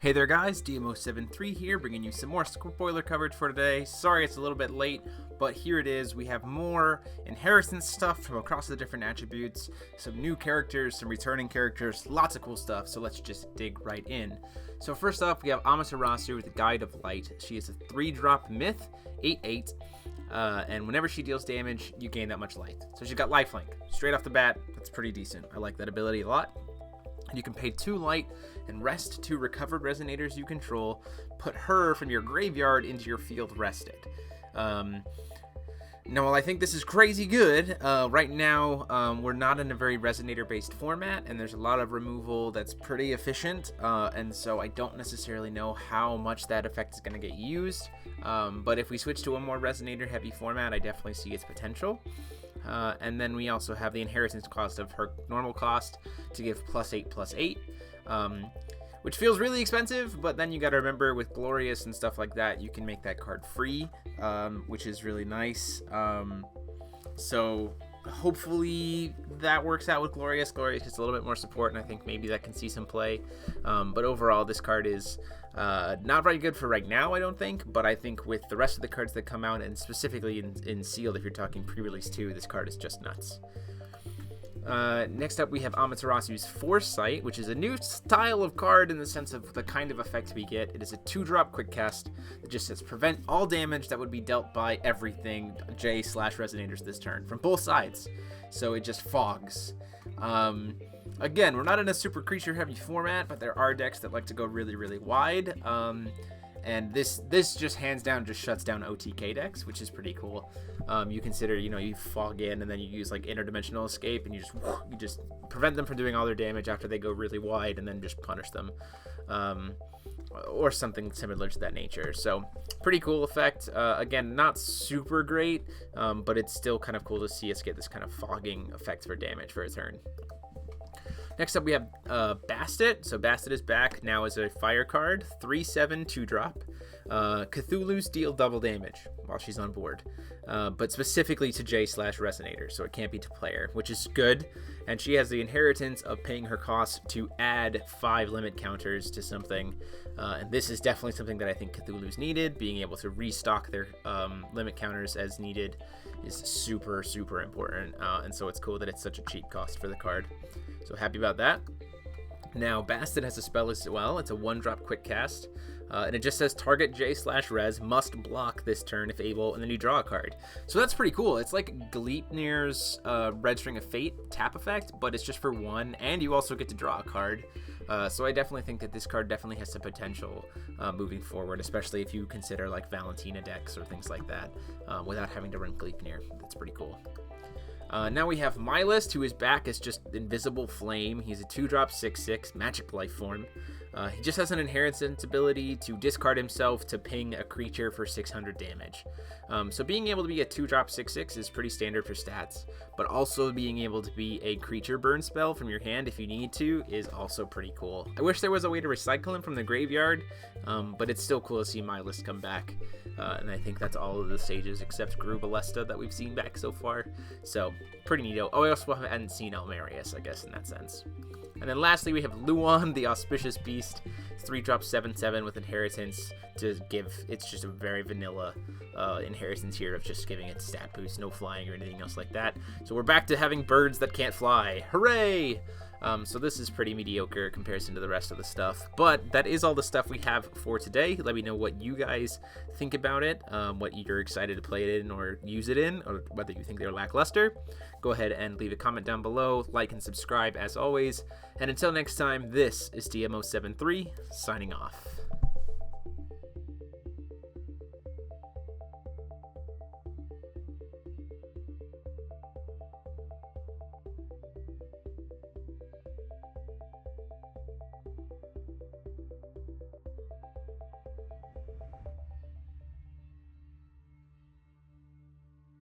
Hey there guys, DMO73 here, bringing you some more spoiler coverage for today. Sorry it's a little bit late, but here it is. We have more inheritance stuff from across the different attributes, some new characters, some returning characters, lots of cool stuff, so let's just dig right in. So first up, we have Rossi with the Guide of Light. She is a 3-drop myth, 8/8, and whenever she deals damage, you gain that much light. So she's got lifelink. Straight off the bat, that's pretty decent. I like that ability a lot. You can pay 2 light and rest 2 recovered resonators you control. Put her from your graveyard into your field rested. Now, while I think this is crazy good, right now we're not in a very resonator-based format, and there's a lot of removal that's pretty efficient, and so I don't necessarily know how much that effect is going to get used. But if we switch to a more resonator-heavy format, I definitely see its potential. And then we also have the inheritance cost of her normal cost to give +8/+8, which feels really expensive, but then you got to remember with Glorious and stuff like that, you can make that card free, which is really nice. So hopefully that works out with Glorious. Glorious gets a little bit more support, and I think maybe that can see some play. But overall, this card is not very good for right now, I don't think, but I think with the rest of the cards that come out, and specifically in Sealed, if you're talking pre-release 2, this card is just nuts. Next up, we have Amaterasu's Foresight, which is a new style of card in the sense of the kind of effect we get. It is a 2-drop quick cast that just says prevent all damage that would be dealt by everything J/resonators this turn from both sides. So it just fogs. Again, we're not in a super creature heavy format, but there are decks that like to go really, really wide. And this just hands down just shuts down OTK decks, which is pretty cool. You consider, you fog in and then you use like interdimensional escape, and you just prevent them from doing all their damage after they go really wide, and then just punish them, or something similar to that nature. So pretty cool effect. Again, not super great, but it's still kind of cool to see us get this kind of fogging effect for damage for a turn. Next up, we have Bastet. So Bastet is back now as a fire card, 3/7 2-drop. Cthulhu's deal double damage while she's on board, but specifically to J/Resonator, so it can't be to player, which is good. And she has the inheritance of paying her cost to add 5 limit counters to something, and this is definitely something that I think Cthulhu's needed. Being able to restock their limit counters as needed is super, super important, and so it's cool that it's such a cheap cost for the card. So happy about that. Now, Bastet has a spell as well. It's a 1-drop quick cast, and it just says target J/Res must block this turn if able, and then you draw a card. So that's pretty cool. It's like Gleipnir's Red String of Fate tap effect, but it's just for 1, and you also get to draw a card. So I definitely think that this card definitely has some potential moving forward, especially if you consider like Valentina decks or things like that, without having to run Gleipnir. That's pretty cool. Now we have Mylist, who is back as just Invisible Flame. He's a 2-drop 6/6 magic life form. He just has an inheritance ability to discard himself to ping a creature for 600 damage. So being able to be a 2-drop 6/6 is pretty standard for stats, but also being able to be a creature burn spell from your hand if you need to is also pretty cool. I wish there was a way to recycle him from the graveyard, but it's still cool to see Mylist come back. And I think that's all of the stages except Gru Ballesta that we've seen back so far. So pretty neato. Oh, I also hadn't seen Elmarius, I guess, in that sense. And then lastly, we have Luon, the Auspicious Beast. 3-drop 7/7 with inheritance to give. It's just a very vanilla inheritance here of just giving it stat boost, no flying or anything else like that. So we're back to having birds that can't fly. Hooray! So this is pretty mediocre in comparison to the rest of the stuff, but that is all the stuff we have for today. Let me know what you guys think about it, what you're excited to play it in or use it in, or whether you think they're lackluster. Go ahead and leave a comment down below, like and subscribe as always, and until next time, this is DMO73 signing off.